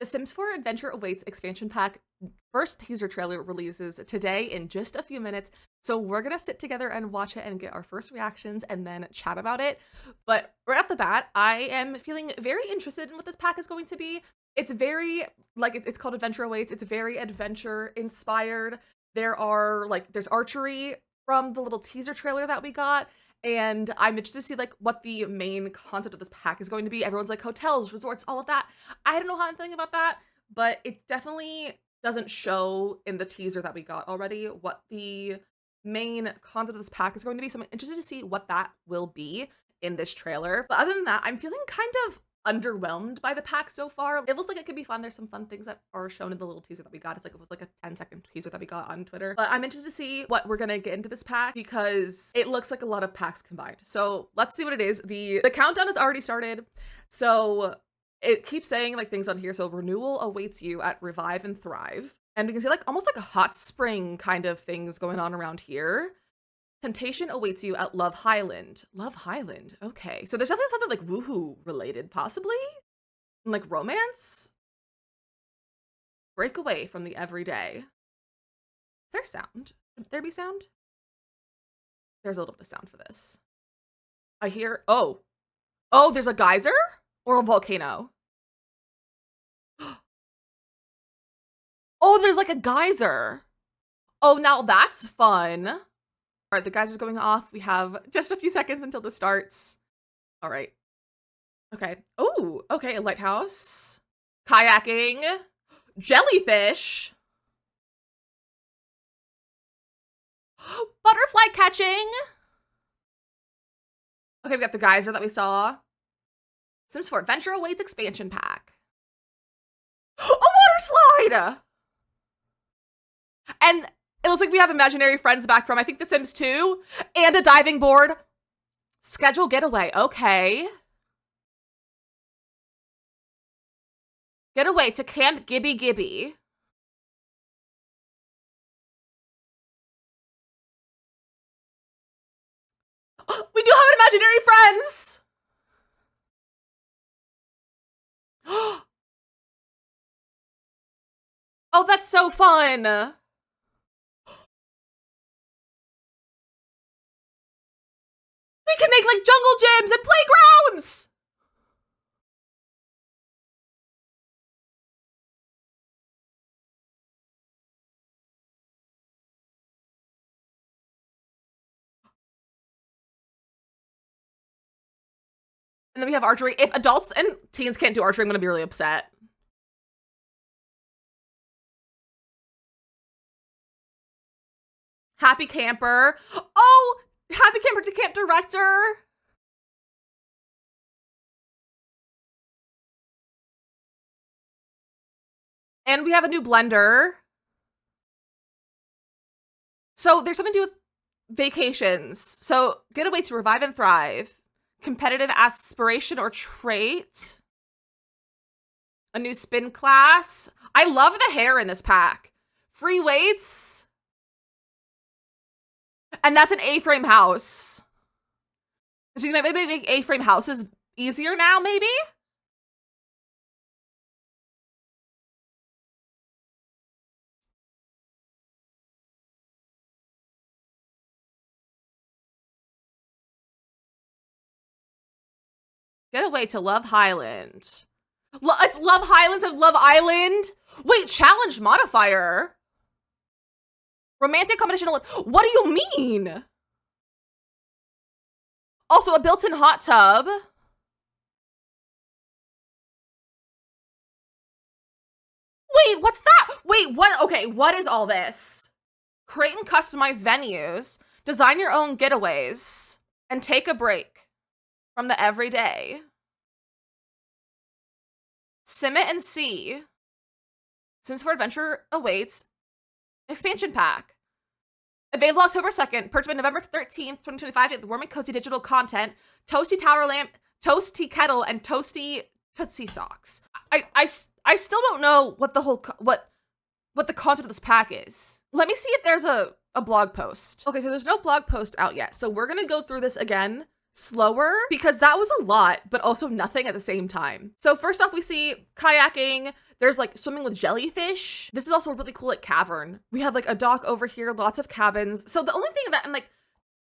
The Sims 4 Adventure Awaits expansion pack first teaser trailer releases today in just a few minutes. So we're gonna sit together and watch it and get our first reactions and then chat about it. But right off the bat, I am feeling very interested in what this pack is going to be. It's very, like, it's called Adventure Awaits. It's very adventure inspired. There's archery from the little teaser trailer that we got. And I'm interested to see like what the main concept of this pack is going to be. Everyone's like hotels, resorts, all of that. I don't know how I'm feeling about that, but it definitely doesn't show in the teaser that we got already what the main concept of this pack is going to be. So I'm interested to see what that will be in this trailer. But other than that, I'm feeling kind of underwhelmed by the pack so far. It looks like it could be fun. There's some fun things that are shown in the little teaser that we got. It was like a 10-second teaser that we got on Twitter. But I'm interested to see what we're gonna get into this pack because it looks like a lot of packs combined. So let's see what it is. The countdown has already started. So it keeps saying like things on here. So renewal awaits you at Revive and Thrive. And we can see like almost like a hot spring kind of things going on around here. Temptation awaits you at Love Highland. Love Highland. Okay. So there's definitely something like woohoo related, possibly? And like romance? Break away from the everyday. Is there sound? Should there be sound? There's a little bit of sound for this. I hear, oh, there's a geyser or a volcano? Oh, there's like a geyser. Oh, now that's fun. All right, the geyser's going off. We have just a few seconds until this starts. All right. Okay. Oh, okay. A lighthouse. Kayaking. Jellyfish. Butterfly catching. Okay, we got the geyser that we saw. Sims 4 Adventure Awaits expansion pack. A water slide! And it looks like we have imaginary friends back from, I think, The Sims 2. And a diving board. Schedule getaway. Okay. Getaway to Camp Gibby Gibby. We do have imaginary friends! Oh, that's so fun! We can make like jungle gyms and playgrounds! And then we have archery. If adults and teens can't do archery, I'm gonna be really upset. Happy camper. Oh, happy camper to camp director. And we have a new blender. So there's something to do with vacations. So getaway to Revive and Thrive. Competitive aspiration or trait. A new spin class. I love the hair in this pack. Free weights. And that's an A-frame house. So you might maybe make A-frame houses easier now, maybe? Getaway to Love Highland. It's Love Highlands of Love Island? Wait, challenge modifier. Romantic competition. What do you mean? Also, a built-in hot tub. Wait, what's that? Wait, what? Okay, what is all this? Create and customize venues. Design your own getaways. And take a break from the everyday. Sim it and see. Sims 4 Adventure Awaits expansion pack. Available October 2nd, purchased by November 13th, 2025 at the Warm and Cozy digital content, toasty tower lamp, toasty kettle, and toasty Tootsie socks. I still don't know what the whole, what the concept of this pack is. Let me see if there's a blog post. Okay, so there's no blog post out yet. So we're gonna go through this again slower because that was a lot, but also nothing at the same time. So first off, we see kayaking. There's like swimming with jellyfish. This is also a really cool like cavern. We have like a dock over here, lots of cabins. So the only thing that I'm like,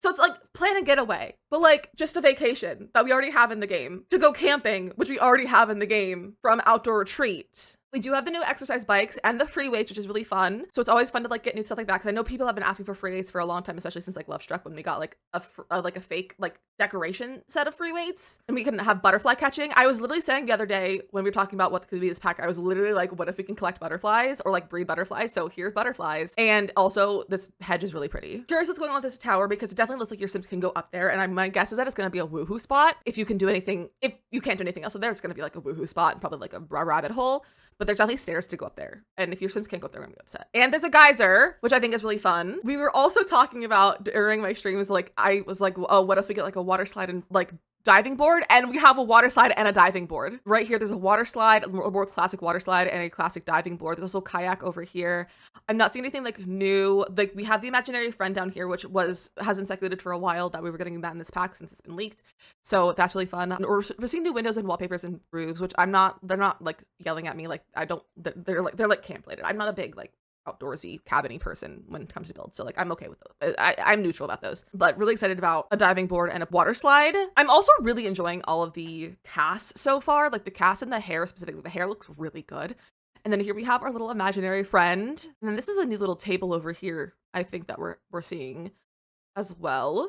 so it's like plan a getaway, but like just a vacation that we already have in the game, to go camping, which we already have in the game, from outdoor retreat. We do have the new exercise bikes and the free weights, which is really fun. So it's always fun to like get new stuff like that, because I know people have been asking for free weights for a long time, especially since like Love Struck, when we got like a fake like decoration set of free weights, and we can have butterfly catching. I was literally saying the other day when we were talking about what could be this pack, I was literally like, what if we can collect butterflies or like breed butterflies? So here's butterflies, and also this hedge is really pretty. Curious what's going on with this tower, because it definitely looks like your Sims can go up there, and my guess is that it's going to be a woohoo spot. If you can do anything, if you can't do anything else, so there's going to be like a woohoo spot and probably like a rabbit hole. But there's definitely stairs to go up there. And if your Sims can't go up there, I'm gonna be upset. And there's a geyser, which I think is really fun. We were also talking about during my streams, like, I was like, oh, what if we get like a water slide and like diving board? And we have a water slide and a diving board. Right here, there's a water slide, a more classic water slide, and a classic diving board. There's also a kayak over here. I'm not seeing anything like new. Like, we have the imaginary friend down here, which has been speculated for a while that we were getting that in this pack since it's been leaked. So that's really fun. We're seeing new windows and wallpapers and roofs, which they're not like yelling at me. Like, they're like camp related. I'm not a big like outdoorsy cabiny person when it comes to builds, so like I'm okay with those. I'm neutral about those, but really excited about a diving board and a water slide. I'm also really enjoying all of the casts so far, like the cast and the hair specifically. The hair looks really good. And then here we have our little imaginary friend, and then this is a new little table over here, I think, that we're seeing as well.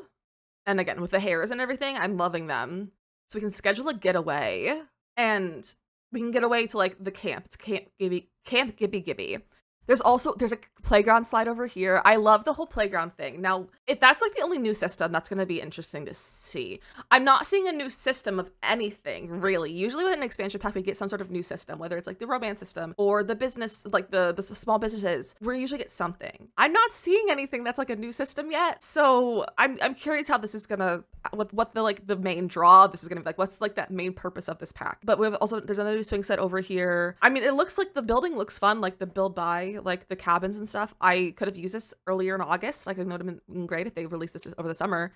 And again, with the hairs and everything, I'm loving them. So we can schedule a getaway, and we can get away to like the camp. It's Camp Gibby. There's a playground slide over here. I love the whole playground thing. Now, if that's like the only new system, that's going to be interesting to see. I'm not seeing a new system of anything, really. Usually with an expansion pack, we get some sort of new system, whether it's like the romance system or the business, like the small businesses. We usually get something. I'm not seeing anything that's like a new system yet. So I'm curious how this is going to, what the main draw this is going to be like. What's like that main purpose of this pack? But we have also, there's another new swing set over here. I mean, it looks like the building looks fun, like the build by, like the cabins and stuff. I could have used this earlier in August. Like, I know it would have been great if they released this over the summer.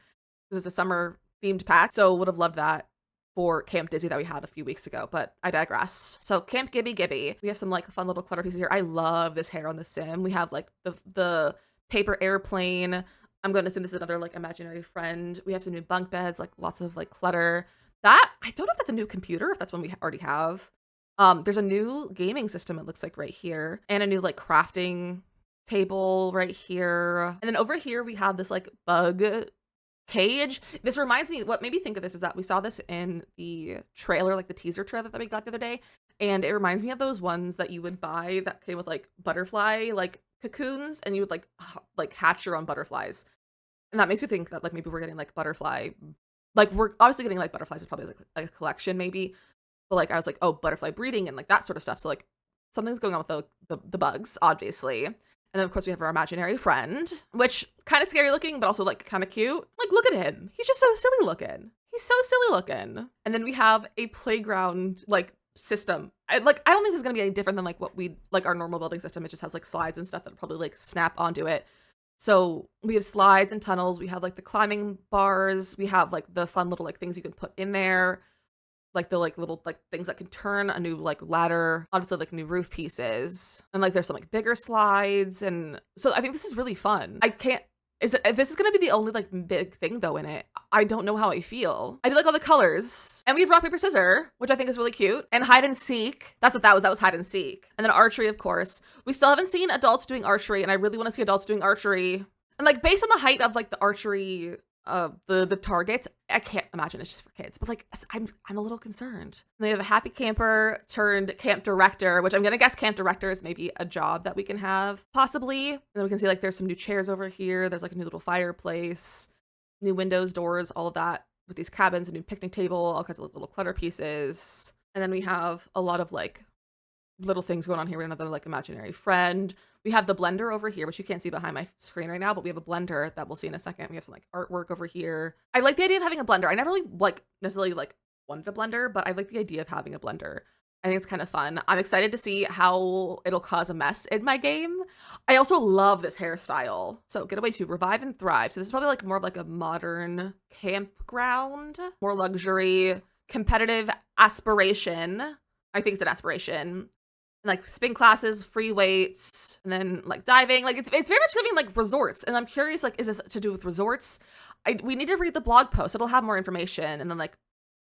This is a summer themed pack, so would have loved that for Camp Dizzy that we had a few weeks ago, but I digress. So Camp Gibby. We have some like fun little clutter pieces here. I love this hair on the sim. We have like the paper airplane. I'm going to assume this is another like imaginary friend. We have some new bunk beds, like lots of like clutter. That, I don't know if that's a new computer, if that's one we already have. There's a new gaming system, it looks like, right here, and a new like crafting table right here. And then over here we have this like bug cage. This reminds me, what made me think of this is that we saw this in the trailer, like the teaser trailer that we got the other day, and it reminds me of those ones that you would buy that came with like butterfly like cocoons, and you would like hatch your own butterflies. And that makes me think that like maybe we're getting like butterfly, like we're obviously getting like butterflies is probably like a collection maybe. But like I was like, oh, butterfly breeding and like that sort of stuff. So like something's going on with the bugs, obviously. And then of course we have our imaginary friend, which kind of scary looking, but also like kind of cute. Like, look at him. He's just so silly looking. He's so silly looking. And then we have a playground like system. I don't think this is gonna be any different than like what we like our normal building system. It just has like slides and stuff that probably like snap onto it. So we have slides and tunnels. We have like the climbing bars. We have like the fun little like things you can put in there. Like the like little like things that can turn, a new like ladder, obviously like new roof pieces, and like there's some like bigger slides. And so I think this is really fun. This is gonna be the only like big thing though in it. I don't know how I feel. I do like all the colors, and we have rock paper scissors, which I think is really cute, and hide and seek. That's what that was hide and seek. And then archery, of course. We still haven't seen adults doing archery, and I really want to see adults doing archery. And like based on the height of like the archery the targets, I can't imagine it's just for kids, but like I'm a little concerned. And they have a happy camper turned camp director, which I'm gonna guess camp director is maybe a job that we can have possibly. And then we can see like there's some new chairs over here. There's like a new little fireplace, new windows, doors, all of that with these cabins, a new picnic table, all kinds of little clutter pieces. And then we have a lot of like little things going on here with another like imaginary friend. We have the blender over here, which you can't see behind my screen right now, but we have a blender that we'll see in a second. We have some like artwork over here. I like the idea of having a blender. I never really like necessarily like wanted a blender, but I like the idea of having a blender. I think it's kind of fun. I'm excited to see how it'll cause a mess in my game. I also love this hairstyle. So Getaway 2, Revive and Thrive. So this is probably like more of like a modern campground, more luxury, competitive aspiration. I think it's an aspiration. Like spin classes, free weights, and then like diving. Like it's very much giving like resorts. And I'm curious, like, is this to do with resorts? We need to read the blog post. It'll have more information. And then like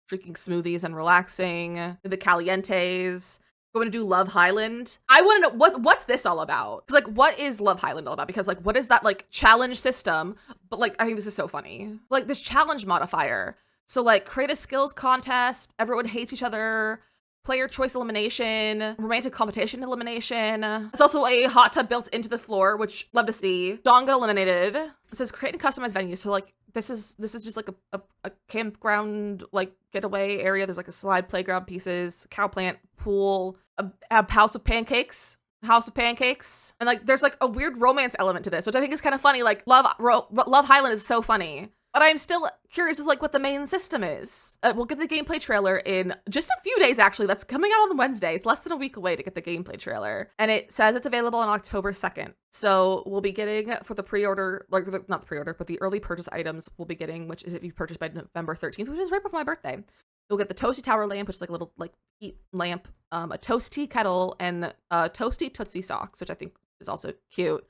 drinking smoothies and relaxing, the calientes. Going to do Love Highland. I want to know what's this all about? Because like, what is Love Highland all about? Because like, what is that like challenge system? But like, I think this is so funny. Like this challenge modifier. So like, creative skills contest. Everyone hates each other. Player choice elimination, romantic competition elimination. It's also a hot tub built into the floor, which love to see. Dawn got eliminated. It says create and customize venues. So like this is just like a campground like getaway area. There's like a slide playground pieces, cow plant, pool, a house of pancakes. And like there's like a weird romance element to this, which I think is kind of funny. Like Love Highland is so funny. But I'm still curious as like what the main system is. We'll get the gameplay trailer in just a few days, actually. That's coming out on Wednesday. It's less than a week away to get the gameplay trailer. And it says it's available on October 2nd. So we'll be getting for the pre-order, like not the pre-order, but the early purchase items we'll be getting, which is if you purchase by November 13th, which is right before my birthday. You'll get the Toasty Tower lamp, which is like a little like heat lamp, a toasty kettle, and toasty Tootsie socks, which I think is also cute.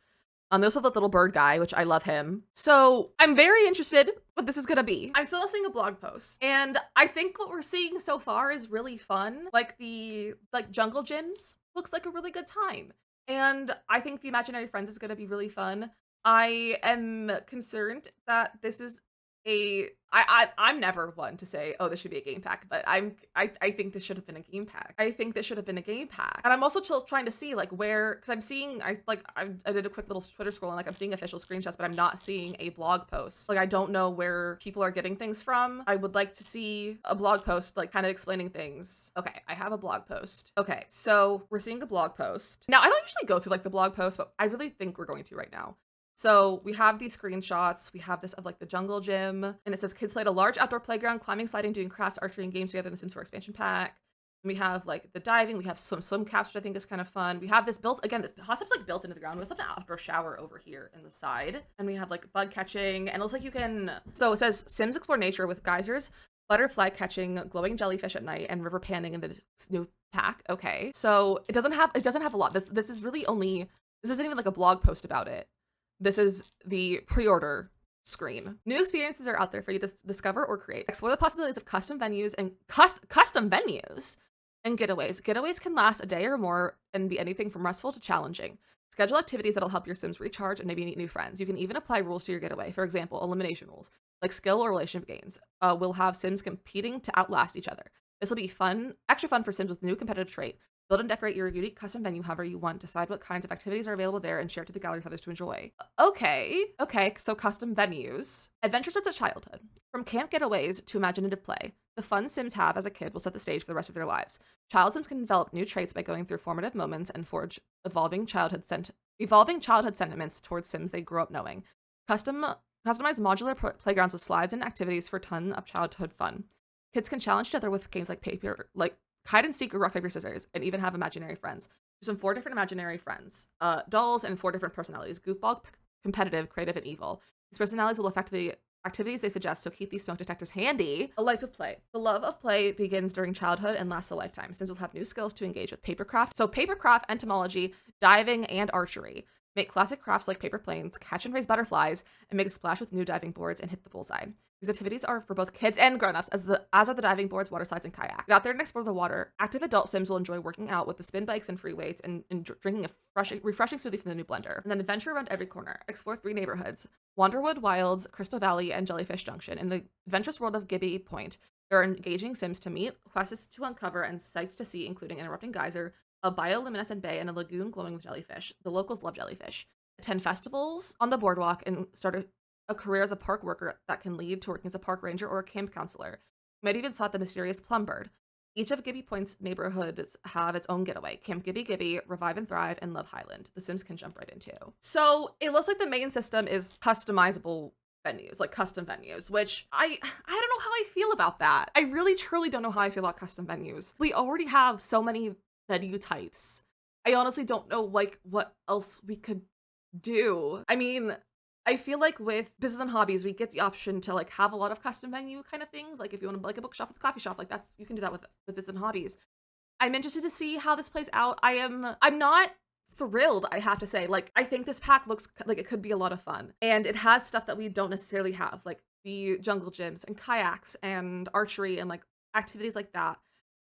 They also have the little bird guy, which I love him. So I'm very interested what this is gonna be. I'm still seeing a blog post, and I think what we're seeing so far is really fun. Like the jungle gyms looks like a really good time. And I think the Imaginary Friends is gonna be really fun. I am concerned that this is I'm never one to say, oh, this should be a game pack, but I think this should have been a game pack. And I'm also still trying to see like where, because I'm seeing, I did a quick little Twitter scroll and like I'm seeing official screenshots, but I'm not seeing a blog post. Like I don't know where people are getting things from. I would like to see a blog post like kind of explaining things. Okay, I have a blog post. Okay, so we're seeing a blog post. Now I don't usually go through like the blog post, but I really think we're going to right now. So we have these screenshots. We have this of like the jungle gym, and it says kids play at a large outdoor playground, climbing, sliding, doing crafts, archery, and games together in the Sims 4 expansion pack. And we have like the diving. We have swim caps, which I think is kind of fun. We have this built, again, this hot tub's like built into the ground. We also have an outdoor shower over here in the side. And we have like bug catching, and it looks like you can, so it says Sims explore nature with geysers, butterfly catching, glowing jellyfish at night, and river panning in the new pack. Okay. So it doesn't have a lot. This is really only, this isn't even like a blog post about it. This is the pre-order screen. New experiences are out there for you to discover or create. Explore the possibilities of custom venues and custom venues and getaways. Getaways can last a day or more and be anything from restful to challenging. Schedule activities that'll help your Sims recharge and maybe meet new friends. You can even apply rules to your getaway. For example, elimination rules, like skill or relationship gains. Will have Sims competing to outlast each other. This will be fun, extra fun for Sims with new competitive trait. Build and decorate your unique custom venue however you want. Decide what kinds of activities are available there and share it to the gallery for others to enjoy. Okay, so custom venues. Adventure starts at childhood. From camp getaways to imaginative play, the fun Sims have as a kid will set the stage for the rest of their lives. Child Sims can develop new traits by going through formative moments and forge evolving childhood sentiments towards Sims they grew up knowing. Customized modular playgrounds with slides and activities for a ton of childhood fun. Kids can challenge each other with games like hide and seek or rock, paper, scissors, and even have imaginary friends. There's 4 different imaginary friends, dolls, and 4 different personalities: goofball, competitive, creative, and evil. These personalities will affect the activities they suggest, so keep these smoke detectors handy. A life of play. The love of play begins during childhood and lasts a lifetime. Sims will have new skills to engage with papercraft. So papercraft, entomology, diving, and archery. Make classic crafts like paper planes, catch and raise butterflies, and make a splash with new diving boards and hit the bullseye. These activities are for both kids and grown-ups, as are the diving boards, water slides, and kayak. Get out there and explore the water. Active adult Sims will enjoy working out with the spin bikes and free weights and drinking a refreshing smoothie from the new blender. And then adventure around every corner. Explore 3 neighborhoods: Wanderwood Wilds, Crystal Valley, and Jellyfish Junction. In the adventurous world of Gibby Point, there are engaging Sims to meet, quests to uncover, and sights to see, including an erupting geyser, a bioluminescent bay, and a lagoon glowing with jellyfish. The locals love jellyfish. Attend festivals on the boardwalk and start a career as a park worker that can lead to working as a park ranger or a camp counselor. You might even spot the mysterious Plumbird. Each of Gibby Point's neighborhoods have its own getaway: Camp Gibby, Revive and Thrive, and Love Highland. The Sims can jump right into. So it looks like the main system is customizable venues, like custom venues, which I don't know how I feel about that. I really truly don't know how I feel about custom venues. We already have so many venue types. I honestly don't know like what else we could do. I mean, I feel like with business and hobbies, we get the option to like have a lot of custom venue kind of things. Like if you want to like a bookshop with a coffee shop, like that's you can do that with business and hobbies. I'm interested to see how this plays out. I'm not thrilled, I have to say. Like I think this pack looks like it could be a lot of fun. And it has stuff that we don't necessarily have, like the jungle gyms and kayaks and archery and like activities like that.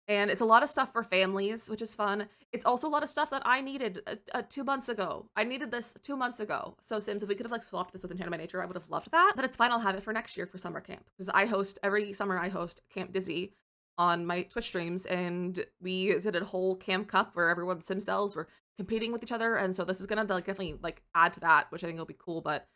And it's a lot of stuff for families, which is fun. It's also a lot of stuff that I needed 2 months ago. I needed this 2 months ago. So Sims, if we could have like swapped this with Enchanted by Nature, I would have loved that. But it's fine, I'll have it for next year for summer camp. Because every summer I host Camp Dizzy on my Twitch streams, and we did a whole camp cup where everyone's sim cells were competing with each other, and so this is gonna like definitely like add to that, which I think will be cool. But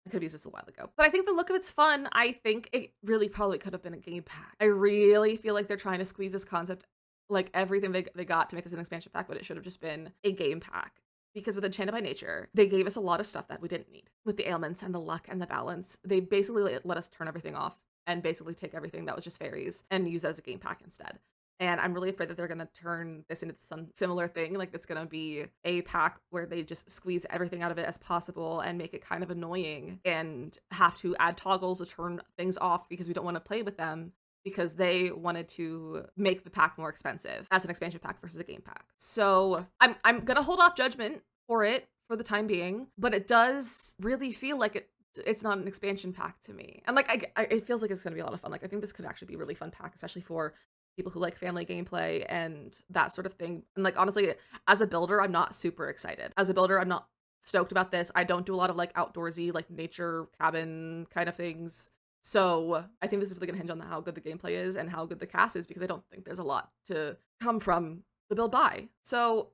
I could have used this a while ago. But I think the look of it's fun. I think it really probably could have been a game pack. I really feel like they're trying to squeeze this concept, like everything they got to make this an expansion pack, but it should have just been a game pack. Because with Enchanted by Nature, they gave us a lot of stuff that we didn't need. With the ailments and the luck and the balance, they basically let us turn everything off and basically take everything that was just fairies and use it as a game pack instead. And I'm really afraid that they're going to turn this into some similar thing. Like it's going to be a pack where they just squeeze everything out of it as possible and make it kind of annoying and have to add toggles to turn things off because we don't want to play with them because they wanted to make the pack more expensive as an expansion pack versus a game pack. So I'm going to hold off judgment for it for the time being, but it does really feel like it's not an expansion pack to me. And like it feels like it's going to be a lot of fun. Like I think this could actually be a really fun pack, especially for people who like family gameplay and that sort of thing. And like honestly, as a builder, I'm not super excited. As a builder, I'm not stoked about this. I don't do a lot of like outdoorsy, like nature cabin kind of things. So I think this is really gonna hinge on how good the gameplay is and how good the cast is, because I don't think there's a lot to come from the build by. So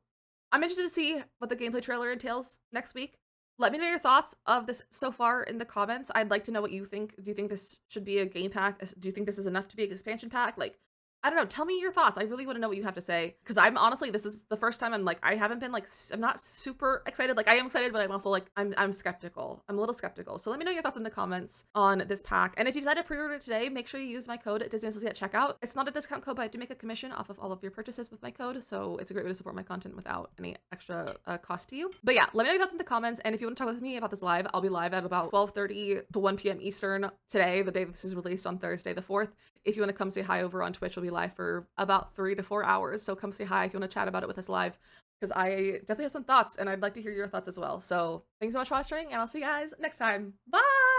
I'm interested to see what the gameplay trailer entails next week. Let me know your thoughts of this so far in the comments. I'd like to know what you think. Do you think this should be a game pack? Do you think this is enough to be an expansion pack? Like, I don't know. Tell me your thoughts. I really want to know what you have to say, because I'm honestly, this is the first time I'm like, I haven't been like, I'm not super excited. Like I am excited, but I'm also like, I'm skeptical. I'm a little skeptical. So let me know your thoughts in the comments on this pack. And if you decide to pre-order today, make sure you use my code DizzyMissLizzy at checkout. It's not a discount code, but I do make a commission off of all of your purchases with my code. So it's a great way to support my content without any extra cost to you. But yeah, let me know your thoughts in the comments. And if you want to talk with me about this live, I'll be live at about 12:30 to 1 p.m. Eastern today, the day this is released on Thursday, the 4th. If you want to come say hi over on Twitch, we'll be live for about 3 to 4 hours. So come say hi if you want to chat about it with us live, because I definitely have some thoughts and I'd like to hear your thoughts as well. So thanks so much for watching, and I'll see you guys next time. Bye!